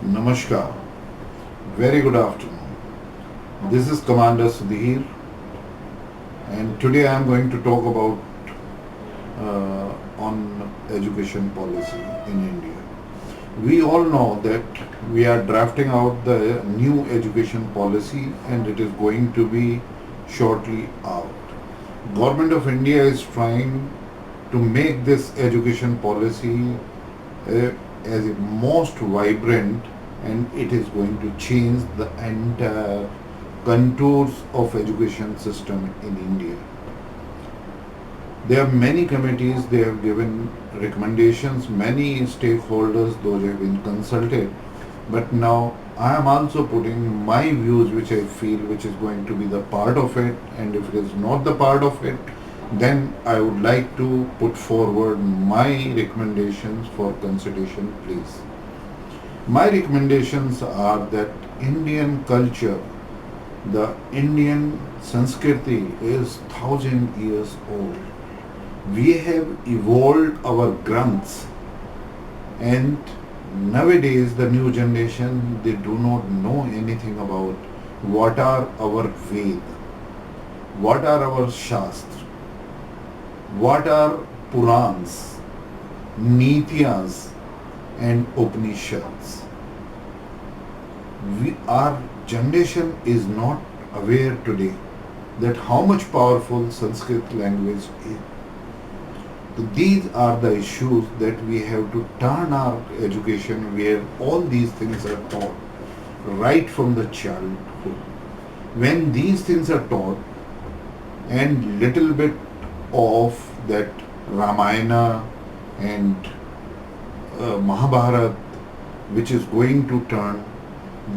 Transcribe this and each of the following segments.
Namaskar. Very good afternoon. This is Commander Sudhir, and today I am going to talk about on education policy in India. We all know that we are drafting out the new education policy, and it is going to be shortly out. Government of India is trying to make this education policy as a most vibrant, and it is going to change the entire contours of education system in India. There are many committees, they have given recommendations, many stakeholders, those have been consulted, but now I am also putting my views which I feel which is going to be the part of it, and if it is not the part of it, then I would like to put forward my recommendations for consideration, please. My recommendations are that Indian culture, the Indian Sanskriti is 1,000 years old. We have evolved our granths, and nowadays the new generation, they do not know anything about what are our Ved, what are our Shastra, what are Purans, Nitiyas and Upanishads. Our generation is not aware today that how much powerful Sanskrit language is. So these are the issues that we have to turn our education where all these things are taught right from the childhood. When these things are taught and little bit of that Ramayana and Mahabharata, which is going to turn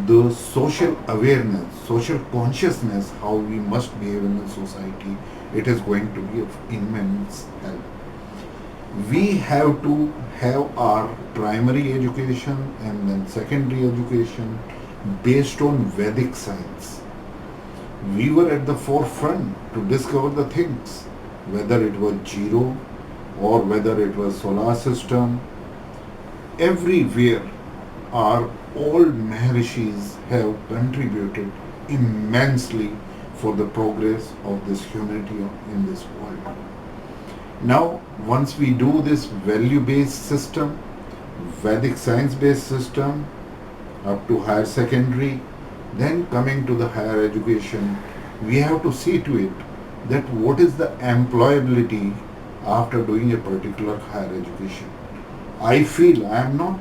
the social awareness, social consciousness, how we must behave in the society, it is going to be of immense help. We have to have our primary education and then secondary education based on Vedic science. We were at the forefront to discover the things, whether it was zero or whether it was solar system. Everywhere our old Maharishis have contributed immensely for the progress of this humanity in this world. Now, once we do this value-based system, Vedic science-based system, up to higher secondary, then coming to the higher education, we have to see to it that what is the employability after doing a particular higher education. I feel I am not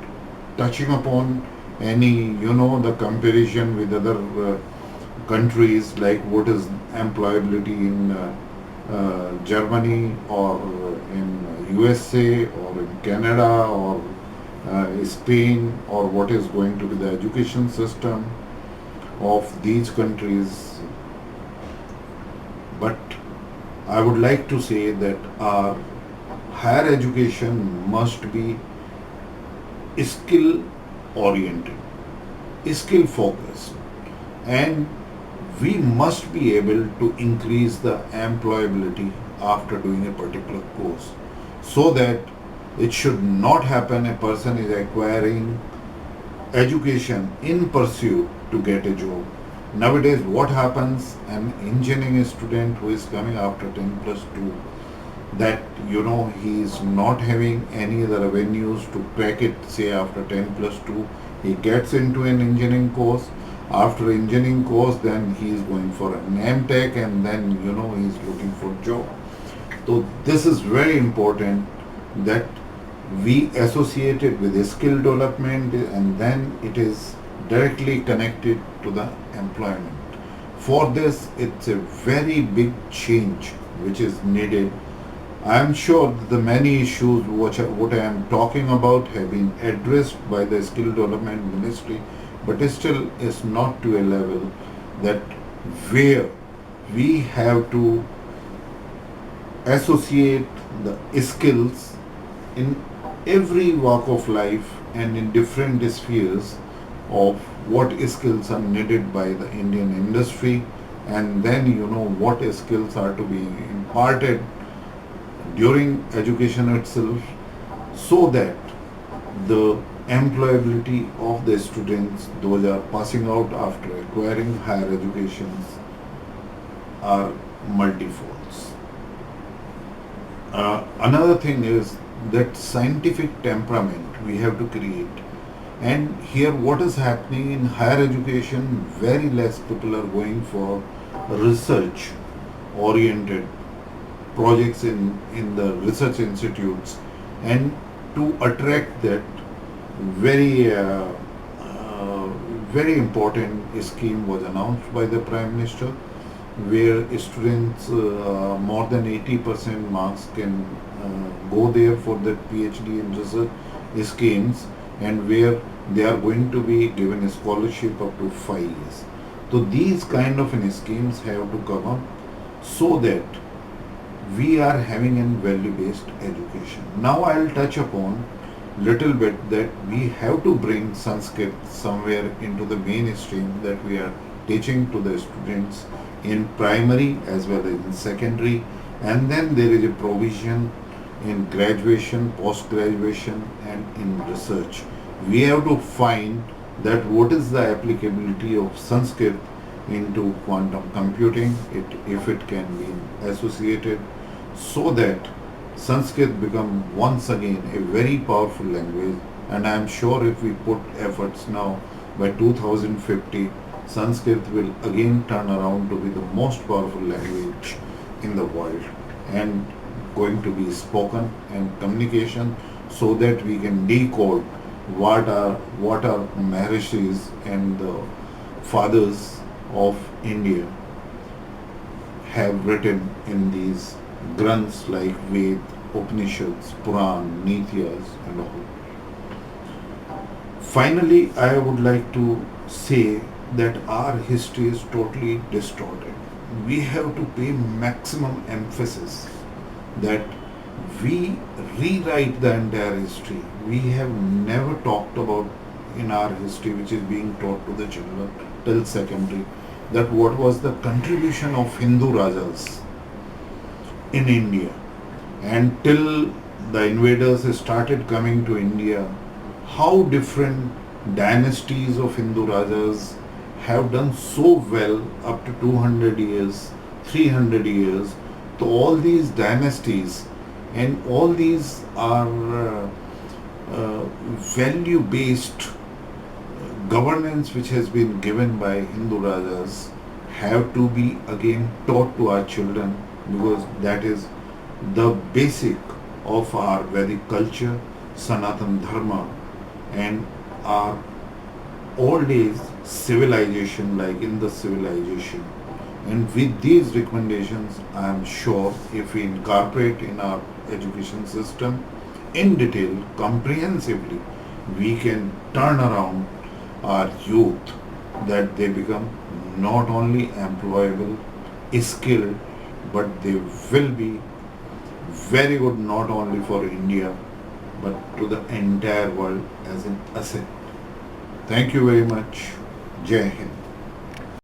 touching upon any, the comparison with other countries, like what is employability in Germany or in USA or in Canada or Spain, or what is going to be the education system of these countries. But I would like to say that our higher education must be skill oriented, skill focused, and we must be able to increase the employability after doing a particular course, so that it should not happen a person is acquiring education in pursuit to get a job. Nowadays what happens, an engineering student who is coming after 10 plus 2, that he is not having any other avenues to crack it, say after 10 plus 2, he gets into an engineering course. After engineering course, then he is going for an M.Tech, and then he is looking for job. So this is very important that we associate it with skill development, and then it is directly connected to the employment. For this, it's a very big change which is needed. I am sure that the many issues what I am talking about have been addressed by the Skill Development Ministry, but it still is not to a level that where we have to associate the skills in every walk of life and in different spheres of what skills are needed by the Indian industry, and then what skills are to be imparted during education itself, so that the employability of the students, those are passing out after acquiring higher educations, are multifolds. Another thing is that scientific temperament we have to create. And here, what is happening in higher education, very less people are going for research oriented projects in the research institutes. And to attract that, very uh, very important scheme was announced by the Prime Minister, where students more than 80% marks can go there for the PhD in research schemes, and where they are going to be given a scholarship up to 5 years. So these kind of schemes have to come up so that we are having a value-based education. Now I'll touch upon little bit that we have to bring Sanskrit somewhere into the mainstream, that we are teaching to the students in primary as well as in secondary, and then there is a provision in graduation, post-graduation, and in research. We have to find that what is the applicability of Sanskrit into quantum computing, if it can be associated, so that Sanskrit become once again a very powerful language. And I am sure if we put efforts now, by 2050, Sanskrit will again turn around to be the most powerful language in the world, and going to be spoken and communication, so that we can decode what are Maharishis and the fathers of India have written in these granths like Ved, Upanishads, Puran, Nityas, and all. Finally, I would like to say that our history is totally distorted. We have to pay maximum emphasis that we rewrite the entire history. We have never talked about in our history, which is being taught to the children till secondary, that what was the contribution of Hindu Rajas in India, and till the invaders started coming to India, how different dynasties of Hindu Rajas have done so well up to 200 years, 300 years. So all these dynasties and all these are value-based governance which has been given by Hindu Rajas have to be again taught to our children, because that is the basic of our Vedic culture, Sanatan Dharma, and our old age civilization, like in the civilization. And with these recommendations, I am sure if we incorporate in our education system in detail, comprehensively, we can turn around our youth, that they become not only employable, skilled, but they will be very good not only for India, but to the entire world as an asset. Thank you very much. Jai Hind.